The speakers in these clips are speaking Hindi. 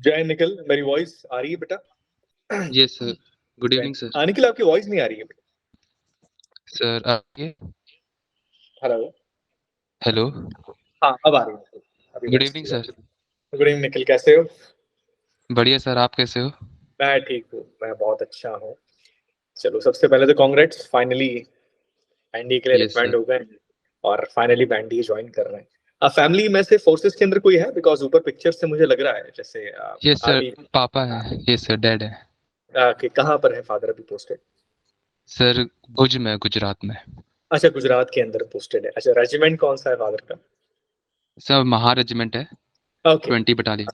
जय निखिल, मेरी वॉइस आ रही है बेटा? Yes sir. गुड जय इवनिंग सर। निखिल, आपकी वॉइस नहीं आ रही है बेटा। सर आगे। हेलो। हेलो। हाँ, अब आ रही है। अभी good voice evening clear. Sir. Good evening Nikhil, कैसे हो? बढ़िया सर, आप कैसे हो? मैं ठीक हूँ, मैं बहुत अच्छा हूँ। चलो, सबसे पहले तो कांग्रेट्स, फाइनली एनडी के लिए यस रिकमेंड सर। हो गए और फाइनली एनडी ज्वाइन कर रहे हैं। फैमिली में से फोर्सेस के अंदर कोई है? बिकॉज ऊपर पिक्चर से मुझे लग रहा है जैसे यस सर, आर्मी। पापा है। यस सर, डैड है। कि कहाँ पर है फादर अभी पोस्टेड? सर भुज में, गुजरात में। अच्छा, गुजरात के अंदर पोस्टेड है। अच्छा, रेजिमेंट कौन सा है फादर का? सर महा रेजिमेंट है। ओके। 20 बटालियन।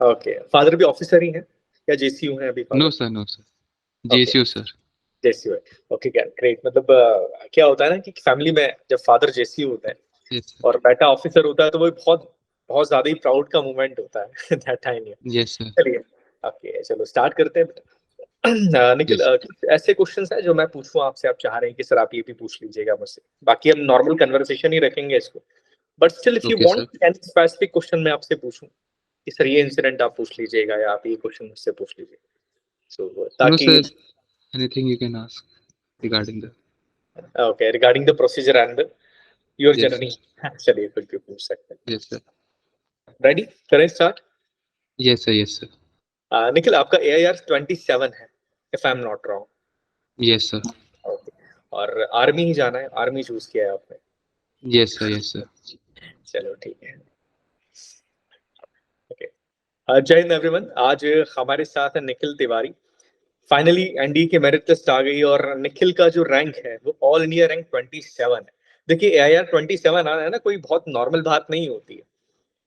ओके, फादर भी ऑफिसर ही हैं या जेसीयू हैं अभी no father? Sir, no sir. Okay, JCO sir. JCO है। Okay, great. मतलब क्या होता है ना कि फैमिली में जब फादर जेसीयू होता है यस और सर। बेटा ऑफिसर होता है तो वो बहुत बहुत ज्यादा ही प्राउड का मोमेंट होता है दैट टाइम। Yes sir. चलिए, ओके, चलो स्टार्ट करते हैं बेटा। Nikhil, yes sir. कुछ ऐसे क्वेश्चंस हैं जो मैं पूछूं आपसे, आप चाह रहे हैं कि सर आप ये भी पूछ लीजिएगा मुझसे। बाकी हम नॉर्मल कन्वर्सेशन ही रखेंगे इसको, but still if you okay sir. Want any specific question मैं आपसे पूछूं कि सर ये इंसिडेंट आप पूछ लीजिएगा या आप ये क्वेश्चन मुझसे पूछ लीजिए, सो नो ताकि। Sir, anything you can ask regarding the. Okay, regarding the procedure and your yes journey. Sir. चलिए, कुछ भी पूछ सकते हैं। Yes sir. रेडी, करें start? Yes sir. Yes sir. Nikhil, आपका AIR 27 है, if I am not wrong. Yes sir. Okay, और आर्मी ही जाना है, आर्मी चूज किया है आपने? Yes sir. Yes sir. चलो ठीक है। ओके, जय हिंद एवरीवन। आज हमारे साथ है निखिल तिवारी। फाइनली एनडी की मेरिट लिस्ट आ गई और निखिल का जो रैंक है वो ऑल इंडिया रैंक 27 है। देखिए, AIR 27 आना है ना, कोई बहुत नॉर्मल बात नहीं होती है।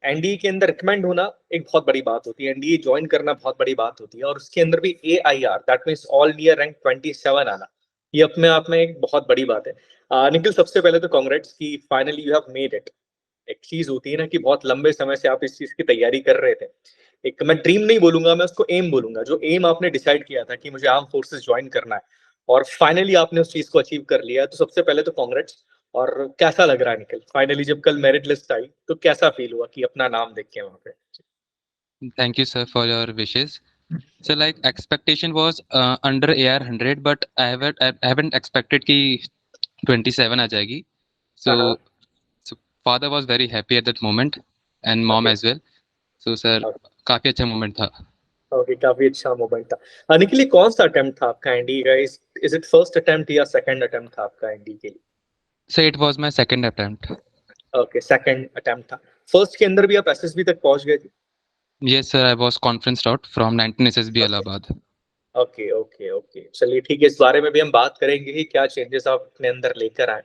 एनडीए के अंदर रिकमेंड होना एक बहुत बड़ी बात होती है, एनडीए ज्वाइन करना बहुत बड़ी बात होती है, और उसके अंदर भी AIR that means all India rank 27 आना, ये अपने आप में एक बहुत बड़ी बात है। निखिल, सबसे पहले तो कांग्रेट्स की finally you have made it. एक चीज होती है ना कि बहुत लंबे समय से आप इस चीज की तैयारी कर रहे थे। एक मैं ड्रीम नहीं बोलूंगा, मैं उसको एम बोलूंगा। जो एम आपने डिसाइड किया था कि मुझे आर्म फोर्सेस ज्वाइन करना है और फाइनली आपने उस चीज को अचीव कर लिया, तो सबसे पहले तो कांग्रेट्स। और कैसा लग रहा है निखिल, फाइनली जब कल मेरिट लिस्ट आई तो कैसा फील हुआ कि अपना नाम देख के वहां पे? Thank you, sir, for your wishes. So, like expectation was under AR 100, but I haven't expected कि 27 आ जाएगी. So, हाँ। so father was very happy at that moment, and mom okay. as well. So, sir, काफी अच्छा moment था. ओके, काफी अच्छा मोमेंट था। निखिल, ये कौन सा अटेम्प्ट था आपका एनडी का? इज इट फर्स्ट अटेम्प्ट या सेकंड अटेम्प्ट था आपका एनडी के लिए? So, it was my second attempt. Okay, second attempt था। फर्स्ट के अंदर भी आप एसएसबी तक पहुंच गए थे? Yes, sir, I was conferenced out from 19 SSB Allahabad. Okay okay okay, चलिए ठीक है, इस बारे में भी हम बात करेंगे कि क्या चेंजेस आप अपने अंदर लेकर आए।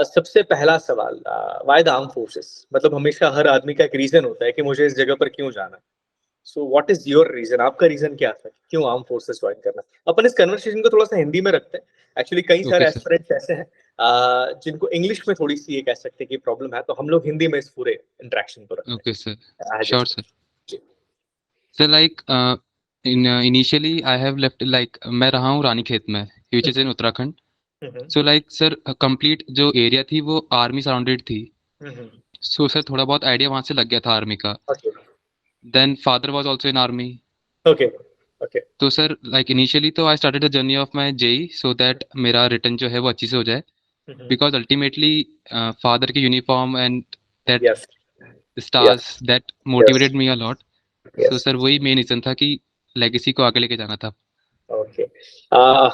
सबसे पहला सवाल, व्हाई द आर्म फोर्सेस? मतलब हमेशा हर आदमी का एक रीजन होता है कि मुझे इस जगह पर क्यों जाना है। So what is your reason? आपका रीजन क्या था, क्यों आर्म फोर्सेस ज्वाइन करना? अपन इस कन्वर्सेशन को थोड़ा सा हिंदी में रखते हैं। एक्चुअली कई सारे Okay, sir. एस्पिरेंट्स ऐसे हैं जिनको इंग्लिश में थोड़ी सी ये कह सकते हैं कि प्रॉब्लम है, तो हम लोग हिंदी में इस पूरे इंटरेक्शन को रखते Okay, sir. हैं आज Sure, sir. Ji. So, like initially I have left, like मैं रहा हूँ रानीखेत में, which is in Uttarakhand. Hmm so like sir, complete जो एरिया थी वो आर्मी सराउंडेड थी. हम्म। सो सर थोड़ा बहुत आइडिया वहाँ से लग गया था आर्मी का. Okay then father was also in army. Okay okay. तो सर लाइक इनिशियली तो I started the journey of my JE so that मेरा रिटर्न जो है वो अच्छी से हो जाए. बिकॉज अल्टीमेटली फादर की uniform and that yes yes stars that yes motivated me a lot. So yes. Sir वही मेन रीजन था कि लेगेसी को आगे लेके जाना था. ओके,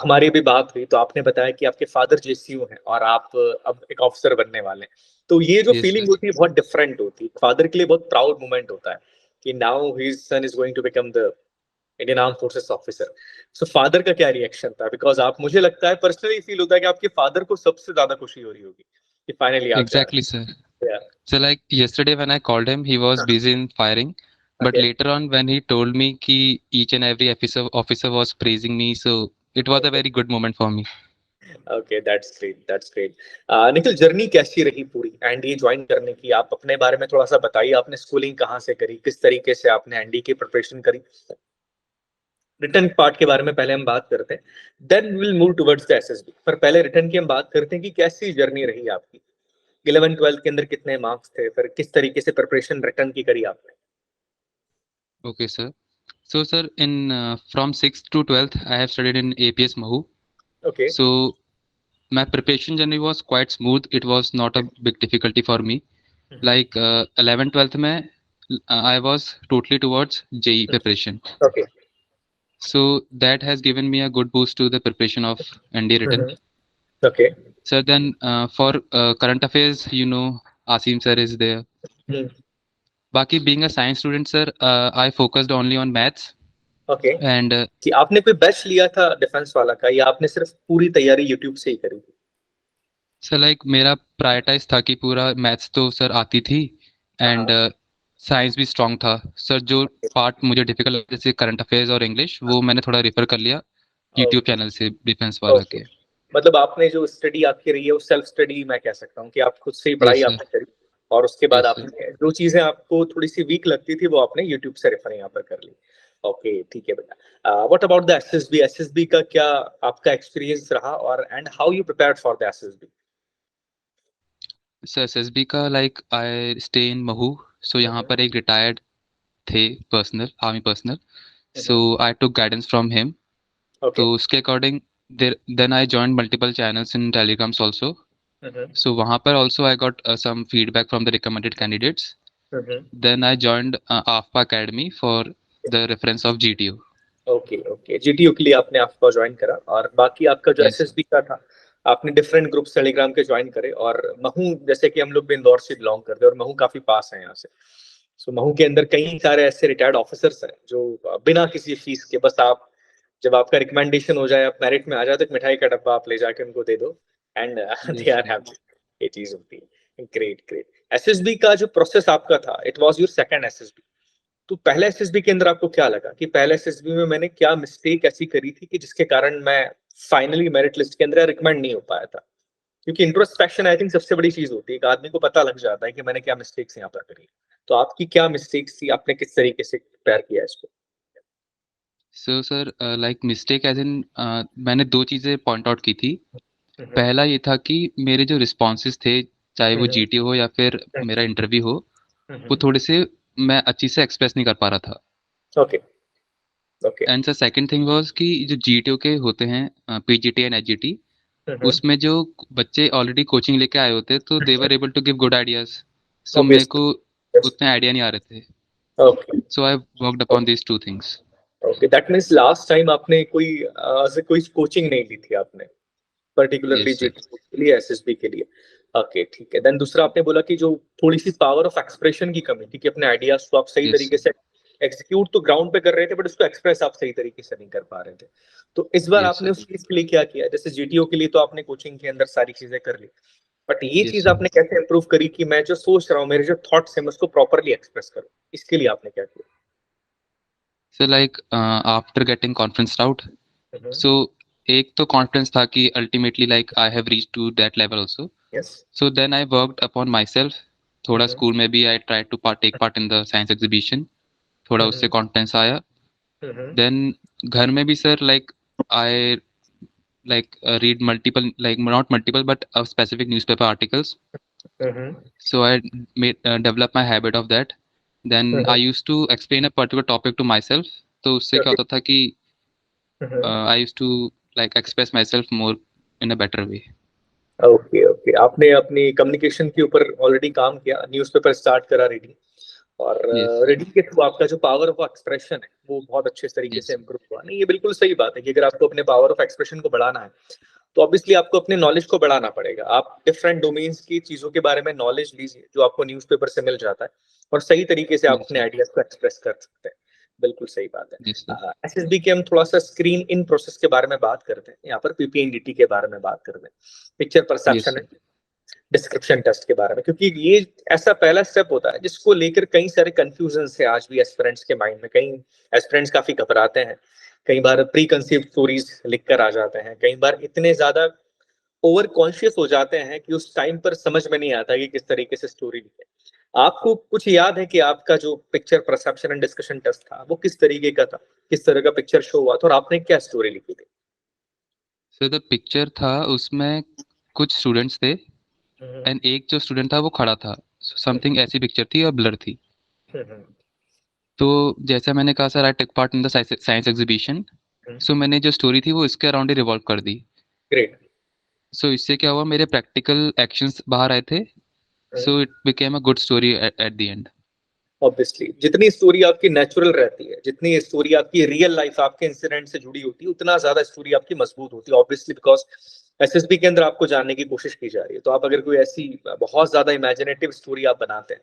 हमारी भी बात हुई तो आपने बताया कि आपके फादर जेसीयू हैं और आप अब एक ऑफिसर बनने वाले हैं। तो ये जो यस फीलिंग सर. होती है बहुत डिफरेंट होती है, फादर के लिए बहुत प्राउड मोमेंट होता है कि now his son is going to become the Indian arm forces officer. So father का क्या रिएक्शन था? बिकॉज आप, मुझे लगता है पर्सनली फील होता है कि आपके फादर को सबसे ज्यादा खुशी हो रही होगी कि फाइनली आप जा एग्जैक्टली सर. रहे हैं। So like yesterday when I called him, he was busy in firing. But okay later on when he told me कि each and every officer was praising me, so it was a okay very good moment for me. Okay, that's great that's great. Nikhil, journey कैसी रही पूरी एनडी ज्वाइन करने की? आप अपने बारे में थोड़ा सा बताइए, आपने स्कूलिंग कहाँ से करी, किस तरीके से आपने एनडी की प्रिपरेशन करी? रिटर्न पार्ट के बारे में पहले हम बात करते हैं, then will move towards the SSB. पर पहले रिटर्न की हम बात करते हैं कि कैसी जर्नी रही आपकी। 11 12 के अंदर कितने मार्क्स थे, फिर किस तरीके से प्रिपरेशन रिटर्न की करी आपने? Okay, sir. So, sir, in from 6th to 12th, I have studied in APS Mahu. Okay. So, my preparation journey was quite smooth. It was not a big difficulty for me. Like 11th, 12th, mein, I was totally towards JE preparation. Okay. So that has given me a good boost to the preparation of ND written. Okay. So then for current affairs, Asim sir is there. Hmm. Baki being a science student, sir, I focused only on maths Okay. and कि आपने कोई बैच लिया था डिफेंस वाला का या आपने सिर्फ पूरी तैयारी यूट्यूब से ही करी थी? सर लाइक मेरा प्रायोरिटाइज था कि पूरा मैथ्स तो सर आती थी एंड हाँ। साइंस भी स्ट्रांग था सर। जो पार्ट मुझे डिफिकल्ट लगे जैसे करंट अफेयर्स और इंग्लिश वो मैंने थोड़ा रेफर कर लिया यूट्यूब ओके। चैनल से डिफेंस वाला ओके। के। मतलब आपने जो स्टडी आपकी रही है वो सेल्फ स्टडी मैं कह सकता हूँ कि आप खुद से ही पढ़ाई यस सर। आपने करी और उसके बाद यस सर। आपने जो चीजें आपको थोड़ी सी वीक लगती थी वो आपने यूट्यूब से रेफर यहाँ पर कर ली। ओके ठीक है बेटा। What about the SSB? SSB का क्या आपका एक्सपीरियंस रहा और and how you prepared for the SSB? Sir SSB का like I stay in Mhow. So यहाँ पर एक रिटायर्ड थे personnel army personnel. So I took guidance from him. Okay. तो उसके according then I join multiple channels in Telegrams also. So वहाँ पर also I got some feedback from the recommended candidates. Then I joined AFPA academy for the reference of GTO। Okay. Okay GTU के लिए आपने आपको ज्वाइन करा और बाकी आपका जो यस सर। एसएसबी का था आपने डिफरेंट ग्रुप्स टेलीग्राम के ज्वाइन करे और महू जैसे कि हम लोग भी इंदौर से बिलोंग करते हैं और महू काफी पास है यहाँ से। सो महू के अंदर कई सारे ऐसे रिटायर्ड ऑफिसर्स हैं जो बिना किसी फीस के बस आप जब आपका रिकमेंडेशन हो जाए आप मेरिट में आ जाए तो एक मिठाई का डब्बा आप ले जाके उनको दे दो and they yes are sir. Happy. ये चीज होती है। Great great. एसएसबी का जो प्रोसेस आपका था it was your second SSB. तो पहले एसएसबी के अंदर आपको क्या लगा कि पहले एसएसबी में मैंने क्या मिस्टेक ऐसी करी थी कि जिसके कारण मैं फाइनली मेरिट लिस्ट के अंदर रिकमेंड नहीं हो पाया था? क्योंकि इंट्रोस्पेक्शन आई थिंक सबसे बड़ी चीज होती है। एक आदमी को पता लग जाता है कि मैंने क्या मिस्टेक्स यहाँ पर करी। तो आपकी क्या मिस्टेक्स थी? आपने किस तरीके से प्रिपेयर किया इसको? So sir like mistake as in मैंने दो चीज़ें पॉइंट आउट की थी। हम्म। पहला ये था कि मेरे जो रिस्पॉन्सेज थे चाहे वो हम्म। GTO हो या फिर मेरा इंटरव्यू हो वो हम्म। थोड़े से मैं अच्छी से एक्सप्रेस नहीं कर पा रहा था। Okay. Okay. And sir second thing was कि जो GTO के होते हैं PGT एंड HGT उसमें जो बच्चे ऑलरेडी कोचिंग लेके आए होते तो they were able to give good ideas. So मेरे ऑब्वियसली। को उतने आइडिया नहीं आ रहे थे। Okay. So I worked upon these two things. Okay that means last time आपने कोई कोचिंग नहीं ली थी आपने पर्टिकुलरली यस सर। जीटी के लिए एसएसबी के लिए? ओके ठीक है। देन दूसरा आपने बोला कि जो थोड़ी सी पावर ऑफ एक्सप्रेशन की कमी थी कि अपने आइडियाज को आप सही यस तरीके सर। से एग्जीक्यूट तो ग्राउंड पे कर रहे थे बट उसको एक्सप्रेस आप सही तरीके से नहीं कर पा रहे थे। तो इस बार यस आपने सर। उस चीज के लिए क्या किया? जैसे जीटीओ के लिए तो आपने कोचिंग के अंदर सारी चीजें कर ली बट ये यस चीज सर। आपने कैसे इंप्रूव करी कि मैं जो सोच रहा हूँ मेरे जो थॉट्स है मैं उसको प्रॉपरली एक्सप्रेस करूँ? इसके लिए आपने क्या किया? So like after getting conference out so एक तो कॉन्फिडेंस था कि ultimately like I have reach to that level also. Yes. So then I worked upon myself. थोड़ा स्कूल में भी I try to take part in the science exhibition. थोड़ा उससे कॉन्फिडेंस आया। देन घर में भी sir like I read multiple like not multiple but specific newspaper articles. So I made develop my habit of that. Then I used to explain a particular topic to myself. तो उससे क्या ओके। होता था कि I used to like express myself more in a better way. Okay. Okay आपने अपनी कम्युनिकेशन के ऊपर ऑलरेडी काम किया न्यूज़पेपर स्टार्ट करा रीडिंग और Yes. रीडिंग के थ्रू आपका जो पावर ऑफ एक्सप्रेशन है वो बहुत अच्छे तरीके से Yes. इम्प्रूव हुआ। नहीं ये बिल्कुल सही बात है कि अगर आपको अपने पावर ऑफ एक्सप्रेशन को बढ़ाना है तो ऑब्वियसली आपको अपने नॉलेज को बढ़ाना पड़ेगा। आप डिफरेंट डोमेन्स की चीजों के बारे में नॉलेज लीजिए जो आपको न्यूज़पेपर से मिल जाता है और सही तरीके से आप Yes अपने sir. आइडियाज को एक्सप्रेस कर सकते हैं। बिल्कुल सही बात Yes sir. है। एसएसबी के हम थोड़ा सा स्क्रीन इन प्रोसेस के बारे में बात करते हैं यहाँ पर पीपीएनडीटी के बारे में बात करते हैं picture Yes perception sir. Description test के बारे में क्योंकि ये ऐसा पहला स्टेप होता है जिसको लेकर कई सारे कंफ्यूजन है आज भी एस्पिरेंट्स के माइंड में। कई एस्पिरेंट्स काफी घबराते हैं। कई बार प्री कंसीव स्टोरीज लिखकर आ जाते हैं। कई बार इतने ज्यादा ओवर कॉन्शियस हो जाते हैं कि उस टाइम पर समझ में नहीं आता कि किस तरीके से स्टोरी लिखे। आपको कुछ याद है कि आपका जो picture perception and discussion test था वो किस तरीके का था? किस तरह का पिक्चर शो हुआ था और आपने क्या स्टोरी लिखी थी? So the picture था उसमें कुछ स्टूडेंट्स थे हम्म। एंड एक जो स्टूडेंट था वो खड़ा था। So, समथिंग ऐसी पिक्चर थी और ब्लर थी। हम्म। तो जैसा मैंने कहा sir, I take part in the science exhibition. So मैंने जो स्टोरी थी वो इसके अराउंड ही रिवॉल्व कर दी। ग्रेट। सो इससे क्या हुआ, मेरे प्रैक्टिकल एक्शंस बाहर आए थे। So it became a good story at the end. Obviously जितनी स्टोरी आपकी नेचुरल रहती है, जितनी स्टोरी आपकी रियल लाइफ आपके इंसिडेंट से जुड़ी होती है, उतना ज्यादा स्टोरी आपकी मजबूत होती है, ऑब्वियसली बिकॉज एसएसबी के अंदर आपको जानने की कोशिश की जा रही है। तो आप अगर कोई ऐसी बहुत ज्यादा इमेजिनेटिव स्टोरी आप बनाते हैं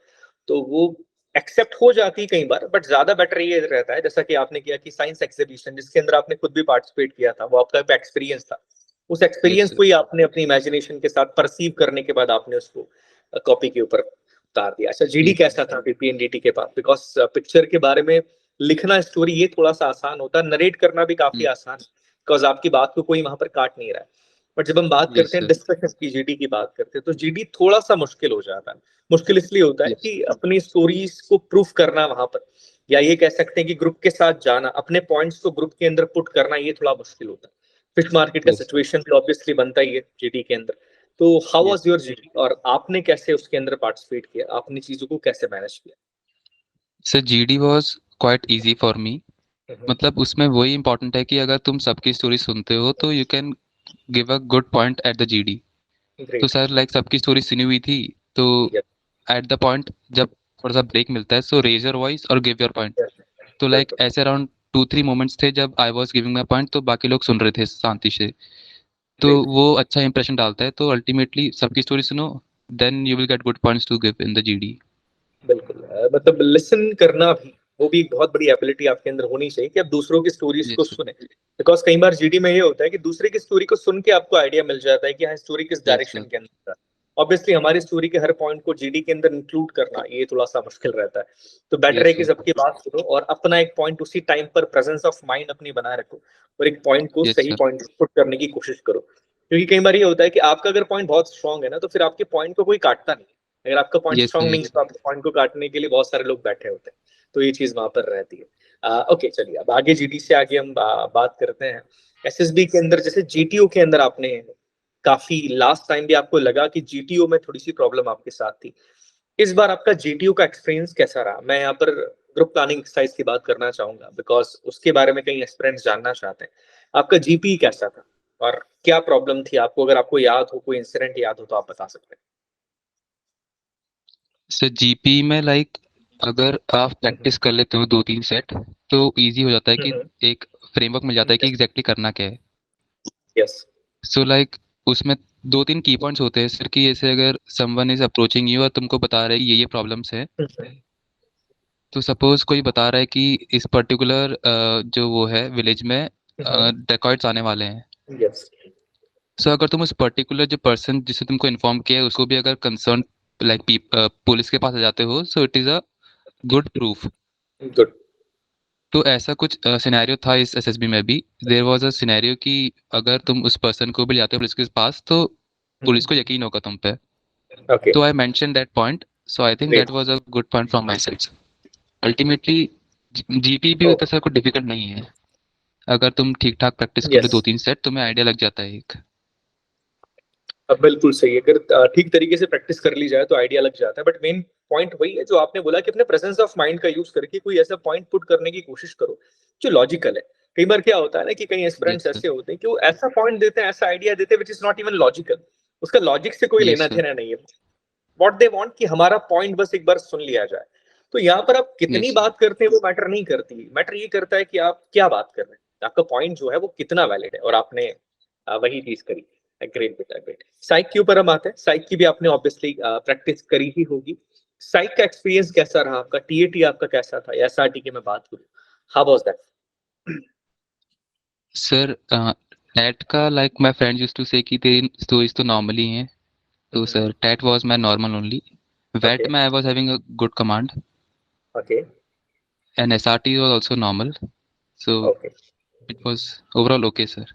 तो वो एक्सेप्ट हो जाती है कई बार, बट ज्यादा बेटर ये रहता है जैसा कि आपने किया कि साइंस एग्जीबिशन जिसके अंदर आपने खुद भी पार्टिसिपेट किया था, वो आपका एक्सपीरियंस था, उस यस एक्सपीरियंस सर। को ही आपने अपनी इमेजिनेशन के साथ परसीव करने के बाद आपने उसको कॉपी के ऊपर उतार दिया। अच्छा, जीडी यस सर। कैसा था पीपीएनडीटी के बाद? बिकॉज पिक्चर के बारे में लिखना स्टोरी ये थोड़ा सा आसान होता है, नरेट करना भी काफी आसान है बिकॉज आपकी बात को कोई वहां पर काट नहीं रहा है। बट जब हम बात यस करते हैं सर। डिस्कशन की, जीडी की बात करते हैं, तो जीडी थोड़ा सा मुश्किल हो जाता है। मुश्किल इसलिए होता है यस। कि अपनी स्टोरीज को प्रूफ करना वहां पर, या ये कह सकते हैं कि ग्रुप के साथ जाना, अपने पॉइंट्स को ग्रुप के अंदर पुट करना, ये थोड़ा मुश्किल होता है। फिश मार्केट का यस सर। सिचुएशन भी ऑब्वियसली बनता ही है जीडी के अंदर। तो how yes was your GD और आपने कैसे उसके अंदर पार्टिसिपेट किया, आपने चीजों को कैसे मैनेज किया? Sir, GD was quite easy for me. मतलब उसमें वही इंपॉर्टेंट है कि अगर तुम सबकी स्टोरी सुनते हो तो you can give a good point at the GD. तो ग्रेट। सर लाइक सबकी स्टोरी सुनी हुई थी। तो यस। एट द पॉइंट जब थोड़ा सा ब्रेक मिलता है, सो रेज योर वॉइस और गिव योर पॉइंट। यस। तो लाइक बिल्कुल। ऐसे अराउंड 2-3 मोमेंट्स थे जब I was giving my point तो बाकी लोग सुन रहे थे शांति से। तो ग्रेट। वो अच्छा इंप्रेशन डालता है। तो अल्टीमेटली सबकी स्टोरी सुनो, then you will get good points to give in the GD. बिल्कुल मतलब लिसन करना भी, वो भी एक बहुत बड़ी एबिलिटी आपके अंदर होनी चाहिए कि आप दूसरों की स्टोरीज को यस सर। सुने। बिकॉज कई बार जीडी में ये होता है कि दूसरे की स्टोरी को सुन के आपको आइडिया मिल जाता है कि हाँ स्टोरी किस यस डायरेक्शन सर। के अंदर है। ऑब्वियसली हमारी स्टोरी के हर पॉइंट को जीडी के अंदर इंक्लूड करना ये थोड़ा सा मुश्किल रहता है। तो बेटर है यस कि सर। सबकी बात सुनो और अपना एक पॉइंट उसी टाइम पर प्रेजेंस ऑफ माइंड अपनी बनाए रखो और एक पॉइंट को यस सही सर। पॉइंट पुट करने की कोशिश करो। क्योंकि कई बार ये होता है कि आपका अगर पॉइंट बहुत स्ट्रांग है ना, तो फिर आपके पॉइंट को कोई काटता नहीं। अगर आपका पॉइंट यस स्ट्रांग सर। नहीं है तो आपके पॉइंट को काटने के लिए बहुत सारे लोग बैठे होते हैं। तो ये चीज वहां पर रहती है। ओके चलिए, अब आगे जीडी से आगे हम बात करते हैं। एसएसबी के अंदर जैसे जीटीओ के अंदर आपने काफी लास्ट टाइम भी आपको लगा कि जीटीओ में थोड़ी सी प्रॉब्लम आपके साथ थी। इस बार आपका जीटीओ का एक्सपीरियंस कैसा रहा? मैं यहाँ पर ग्रुप प्लानिंग एक्सरसाइज की बात करना चाहूंगा बिकॉज उसके बारे में कई एक्सपीरियंस जानना चाहते हैं। आपका जीपी कैसा था और क्या प्रॉब्लम थी आपको? अगर आपको याद हो, कोई इंसिडेंट याद हो तो आप बता सकते सर जीपी में लाइक अगर आप हैं। प्रैक्टिस कर लेते हो 2-3 सेट तो इजी हो जाता है कि एक फ्रेमवर्क मिल जाता है कि यस। एग्जैक्टली करना क्या है। यस। सो लाइक उसमें 2-3 की पॉइंट्स होते हैं सर कि जैसे अगर समवन इज अप्रोचिंग यू और तुमको बता रहा है कि ये प्रॉब्लम्स है। तो सपोज कोई बता रहा है कि इस पर्टिकुलर जो वो है विलेज में डेकॉइट्स आने वाले हैं। यस। सो अगर तुम उस पर्टिकुलर जो पर्सन जिसे तुमको इन्फॉर्म किया है उसको भी अगर कंसर्न लाइक पुलिस के पास आ जाते हो, so it is a good proof. Good. तो ऐसा कुछ सिनेरियो था इस एसएसबी में भी। देयर वाज अ सिनेरियो कि अगर तुम उस पर्सन को भी ले जाते हो पुलिस के पास तो पुलिस को यकीन होगा तुम पे। ओके। तो I mention that point. So I think that great. Was a good point from my side. Ultimately GP भी उतना सा कुछ डिफिकल्ट नहीं है। अगर तुम ठीक ठाक प्रैक्टिस कर लो यस। 2-3 सेट तुम्हें आइडिया लग जाता है एक। अब बिल्कुल सही है, अगर ठीक तरीके से प्रैक्टिस कर ली जाए तो आइडिया लग जाता है। बट मेन पॉइंट वही है जो आपने बोला कि अपने प्रेजेंस ऑफ माइंड का यूज करके कोई ऐसा पॉइंट पुट करने की कोशिश करो जो लॉजिकल है। कई बार क्या होता है ना कि कई एस्पिरेंट्स यस सर। ऐसे होते हैं कि वो ऐसा पॉइंट देते हैं, ऐसा आइडिया देते हैं which is not even logical. उसका लॉजिक से कोई यस लेना सर। देना नहीं है। व्हाट दे वांट कि हमारा पॉइंट बस एक बार सुन लिया जाए। तो यहाँ पर आप कितनी यस सर। बात करते हैं वो मैटर नहीं करती, मैटर ये करता है कि आप क्या बात कर रहे हैं, आपका पॉइंट जो है वो कितना वैलिड है। और आपने वही चीज करी। ग्रेट बेटा, ग्रेट। साइक के ऊपर हम आते हैं। साइक की भी आपने ऑब्वियसली प्रैक्टिस करी ही होगी। साइक का एक्सपीरियंस कैसा रहा आपका? टीएटी आपका कैसा था? एसआरटी की मैं बात करूं, how was that? Sir TAT का like my friend used to say कि तेरी स्टोरीज तो नॉर्मली हैं। तो sir TAT was my normal only. वेट ओके। में I was having a good command okay. And SRT was also normal. So okay. It was overall okay sir.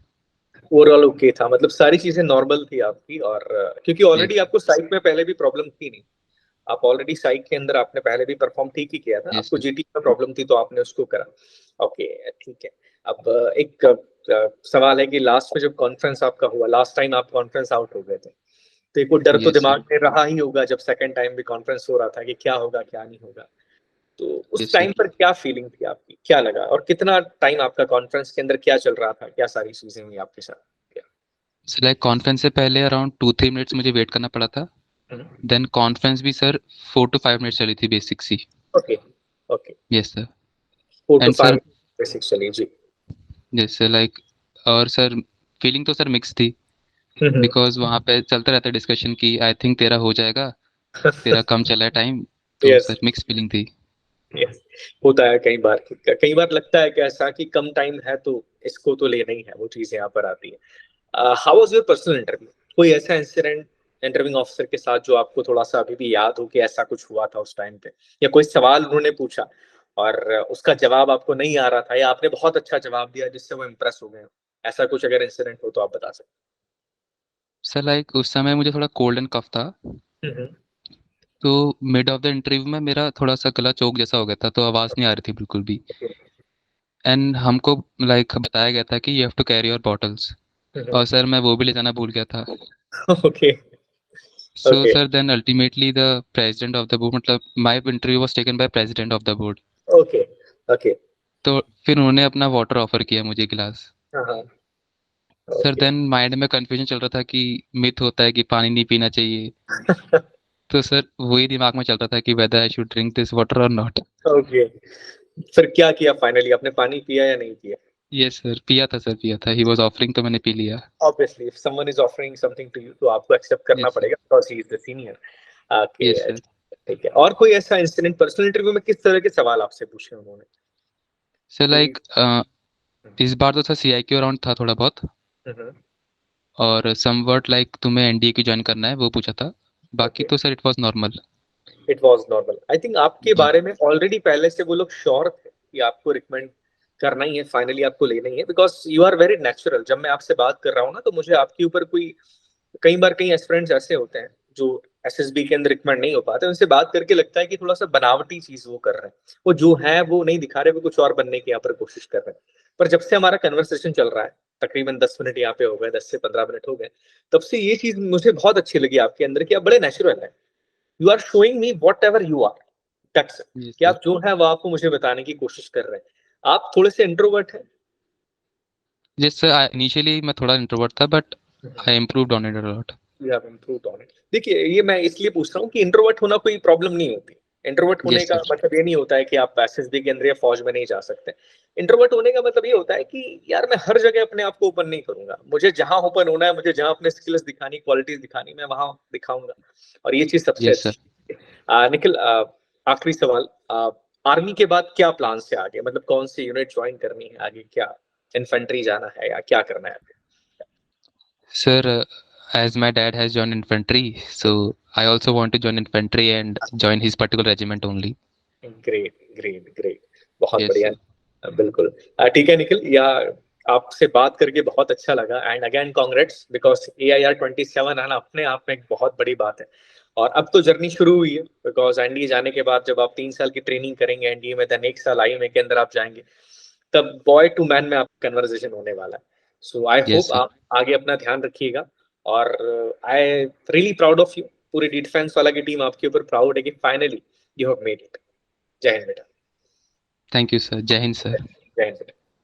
Overall okay था, मतलब सारी चीजें नॉर्मल थी आपकी। और क्योंकि ऑलरेडी यस आपको साइक में पहले भी प्रॉब्लम थी नहीं, आप ऑलरेडी साइक के अंदर आपने पहले भी परफॉर्म ठीक ही किया था, यस आपको सर। जीटी में प्रॉब्लम थी तो आपने उसको करा। ओके ठीक है। अब एक सवाल है कि लास्ट में जब कॉन्फ्रेंस आपका हुआ, लास्ट टाइम आप कॉन्फ्रेंस आउट हो गए थे, तो एक वो डर तो यस सर। दिमाग में रहा ही होगा जब सेकंड टाइम भी कॉन्फ्रेंस हो रहा था कि क्या होगा क्या नहीं होगा। तो उस Yes, टाइम sir. पर क्या फीलिंग थी आपकी, क्या लगा, और कितना टाइम आपका कॉन्फ्रेंस के अंदर क्या चल रहा था, क्या सारी चीजें हुई आपके साथ? So like कॉन्फ्रेंस से पहले अराउंड 2-3 मिनट्स मुझे वेट करना पड़ा था. देन कॉन्फ्रेंस भी सर 4 to 5 मिनट्स चली थी बेसिक सी. Okay okay, yes sir. 4 to and 5 sir basic चलिए जी। जैसे लाइक और सर फीलिंग तो सर मिक्स थी बिकॉज वहाँ पे चलता रहता है डिस्कशन की आई थिंक तेरा हो जाएगा, तेरा कम चला है टाइम. तो यस सर मिक्स फीलिंग थी. यस, होता है कई बार लगता है कि ऐसा कि कम टाइम है तो इसको तो लेना ही है, वो चीजें यहाँ पर आती है। How was your personal interview? कोई ऐसा इंसिडेंट इंटरव्यूइंग ऑफिसर के साथ जो आपको थोड़ा सा अभी भी याद हो कि ऐसा कुछ हुआ था उस टाइम पे, या कोई सवाल उन्होंने पूछा और उसका जवाब आपको नहीं आ रहा था, या आपने बहुत अच्छा जवाब दिया जिससे वो इम्प्रेस हो गए? ऐसा कुछ अगर इंसिडेंट हो तो आप बता सकते सर लाइक उस समय मुझे थोड़ा कोल्ड एंड कफ था. हैं। तो मिड ऑफ द इंटरव्यू में मेरा थोड़ा सा गला चौक जैसा हो गया था, तो आवाज़ नहीं आ रही थी बिल्कुल भी. एंड हमको लाइक बताया गया था कि you have to carry your bottles. और सर मैं वो भी ले जाना भूल गया था. Okay so okay sir then ultimately the president of the board, मतलब my interview was taken by president of the board. Okay okay, तो फिर उन्होंने अपना वाटर ऑफर किया मुझे गिलास. हाँ हाँ, सर ओके देन माइंड में कंफ्यूजन चल रहा था कि मिथ होता है कि पानी नहीं पीना चाहिए. तो सर वही दिमाग में चल रहा था कि whether I should drink this water और नॉट. ओके, फिर क्या किया फाइनली, आपने पानी पिया या नहीं पिया? यस सर, पिया था सर, पिया था. ही वाज ऑफरिंग तो मैंने पी लिया. Obviously if someone is offering something to you तो आपको एक्सेप्ट करना यस सर. पड़ेगा because he is the senior. Yes okay, sir. ठीक है। और कोई ऐसा इंसिडेंट पर्सनल इंटरव्यू में किस तरह के सवाल आपसे पूछे उन्होंने? सर कोई लाइक इस बार तो सर सीआईक्यू राउंड था थोड़ा बहुत. हम्म, और समवट लाइक तुम्हें एनडीए की ज्वाइन करना है वो पूछा था. बाकी ओके, तो sir it was normal. It was normal. I think आपके जी. बारे में ऑलरेडी पहले से वो लोग श्योर थे कि आपको रिकमेंड करना ही है, फाइनली आपको लेना ही है, because you are very natural. जब मैं आपसे बात कर रहा हूँ ना तो मुझे आपके ऊपर कोई, कई बार कई एस्पिरेंट्स ऐसे होते हैं जो एसएसबी के अंदर रिकमेंड नहीं हो पाते, उनसे बात करके लगता है कि थोड़ा सा बनावटी चीज वो कर रहे हैं, वो जो है वो नहीं दिखा रहे, वो कुछ और बनने की यहाँ पर कोशिश कर रहे हैं। पर जब से हमारा कन्वर्सेशन चल रहा है, तकरीबन 10 मिनट यहाँ पे हो गए, 10 से 15 मिनट हो गए, तब से ये चीज मुझे बहुत अच्छी लगी आपके अंदर कि आप बड़े नेचुरल है। You are showing me whatever you are, that's जी कि सर. आप जो है वो आपको मुझे बताने की कोशिश कर रहे हैं। आप थोड़े से इंट्रोवर्ट हैं। यस सर, इनिशियली मैं थोड़ा इंट्रोवर्ट था but I improved on it a lot. You have improved on it. देखिए, ये मैं इसलिए पूछ रहा हूँ कि इंट्रोवर्ट होना कोई प्रॉब्लम नहीं होती। इंट्रोवर्ट होने यस का सर. मतलब ये नहीं होता है कि आप एसएसबी के अंदर या फौज में नहीं जा सकते। इंट्रोवर्ट होने का मतलब ये होता है कि यार मैं हर जगह अपने आप को ओपन नहीं करूंगा, मुझे जहां ओपन होना है, मुझे जहां अपने स्किल्स दिखानी, क्वालिटीज दिखानी, मैं वहां दिखाऊंगा। और ये चीज सबसे यस सर. अच्छी है। निखिल, आखिरी सवाल, आर्मी के बाद क्या प्लान से आगे, मतलब कौन सी यूनिट ज्वाइन करनी है आगे, क्या इन्फेंट्री जाना है या क्या करना है? Sir, as my dad has joined infantry, so I also want to join infantry and join his particular regiment only. Great great great, बहुत Yes, बढ़िया। sir. बिल्कुल। ठीक है निखिल, या आपसे बात करके बहुत अच्छा लगा, and again congrats, because AIR 27 आना अपने आप में एक बहुत बड़ी बात है। और अब तो जर्नी शुरू हुई है, बिकॉज एनडीए जाने के बाद जब आप 3 साल की ट्रेनिंग करेंगे एनडीए में, देन 1 साल IMA के अंदर आप जाएंगे, तब बॉय टू मैन में आप कन्वर्सेशन होने वाला है। सो आई Yes, होप sir. आप आगे अपना ध्यान रखिएगा। और I really proud of you, पूरी डिफेंस वाला की टीम आपके ऊपर प्राउड है कि finally you have made it. जय हिंद बेटा। Thank you, sir. Jai Hind, sir. जय हिंद बेटा।